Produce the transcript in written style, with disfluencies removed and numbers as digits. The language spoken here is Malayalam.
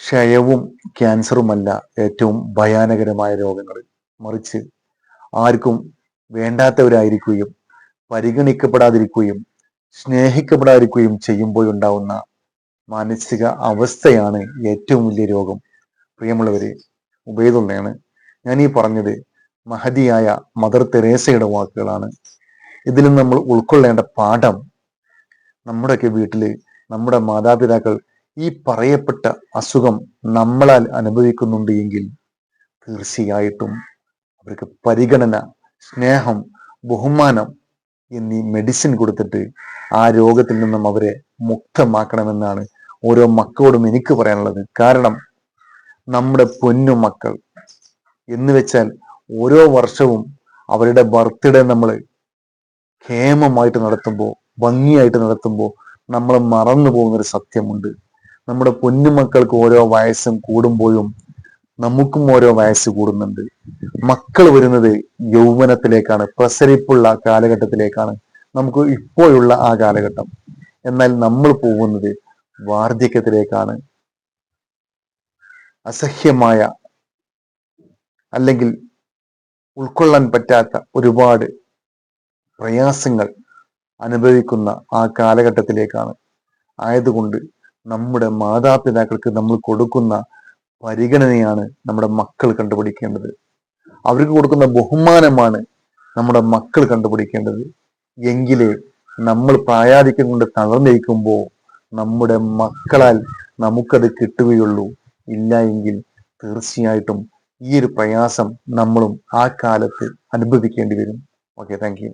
ക്ഷയവും ക്യാൻസറുമല്ല ഏറ്റവും ഭയാനകരമായ രോഗങ്ങൾ. മറിച്ച് ആർക്കും വേണ്ടാത്തവരായിരിക്കുകയും പരിഗണിക്കപ്പെടാതിരിക്കുകയും സ്നേഹിക്കപ്പെടാതിരിക്കുകയും ചെയ്യുമ്പോഴുണ്ടാവുന്ന മാനസിക അവസ്ഥയാണ് ഏറ്റവും വലിയ രോഗം. പ്രിയമുള്ളവരെ, ഉബൈദുള്ളയാണ്. ഞാൻ ഈ പറഞ്ഞത് മഹതിയായ മദർ തെരേസയുടെ വാക്കുകളാണ്. ഇതിൽ നമ്മൾ ഉൾക്കൊള്ളേണ്ട പാഠം, നമ്മുടെയൊക്കെ വീട്ടില് നമ്മുടെ മാതാപിതാക്കൾ ഈ പറയപ്പെട്ട അസുഖം നമ്മളാൽ അനുഭവിക്കുന്നുണ്ട് എങ്കിൽ തീർച്ചയായിട്ടും അവർക്ക് പരിഗണന, സ്നേഹം, ബഹുമാനം എന്നീ മെഡിസിൻ കൊടുത്തിട്ട് ആ രോഗത്തിൽ നിന്നും അവരെ മുക്തമാക്കണമെന്നാണ് ഓരോ മക്കളോടും എനിക്ക് പറയാനുള്ളത്. കാരണം നമ്മുടെ പൊന്നു മക്കൾ എന്ന് വെച്ചാൽ ഓരോ വർഷവും അവരുടെ ബർത്ത്ഡേ നമ്മൾ ക്ഷേമമായിട്ട് നടത്തുമ്പോൾ, ഭംഗിയായിട്ട് നടത്തുമ്പോൾ നമ്മൾ മറന്നു പോകുന്നൊരു സത്യമുണ്ട്. നമ്മുടെ പൊന്നുമക്കൾക്ക് ഓരോ വയസ്സും കൂടുമ്പോഴും നമുക്കും ഓരോ വയസ്സ് കൂടുന്നുണ്ട്. മക്കൾ വരുന്നത് യൗവനത്തിലേക്കാണ്, പ്രസരിപ്പുള്ള കാലഘട്ടത്തിലേക്കാണ്, നമുക്ക് ഇപ്പോഴുള്ള ആ കാലഘട്ടം. എന്നാൽ നമ്മൾ പോകുന്നത് വാർദ്ധക്യത്തിലേക്കാണ്. അസഹ്യമായ, അല്ലെങ്കിൽ ഉൾക്കൊള്ളാൻ പറ്റാത്ത ഒരുപാട് പ്രയാസങ്ങൾ അനുഭവിക്കുന്ന ആ കാലഘട്ടത്തിലേക്കാണ്. ആയതുകൊണ്ട് നമ്മുടെ മാതാപിതാക്കൾക്ക് നമ്മൾ കൊടുക്കുന്ന പരിഗണനയാണ് നമ്മുടെ മക്കൾ കണ്ടുപിടിക്കേണ്ടത്. അവർക്ക് കൊടുക്കുന്ന ബഹുമാനമാണ് നമ്മുടെ മക്കൾ കണ്ടുപിടിക്കേണ്ടത്. എങ്കിലേ നമ്മൾ പ്രായാധിക്യം കൊണ്ട് തളർന്നിരിക്കുമ്പോൾ നമ്മുടെ മക്കളാൽ നമുക്കത് കിട്ടുകയുള്ളൂ. ഇല്ല എങ്കിൽ തീർച്ചയായിട്ടും ഈ ഒരു പ്രയാസം നമ്മളും ആ കാലത്ത് അനുഭവിക്കേണ്ടി വരും. Okay, thank you.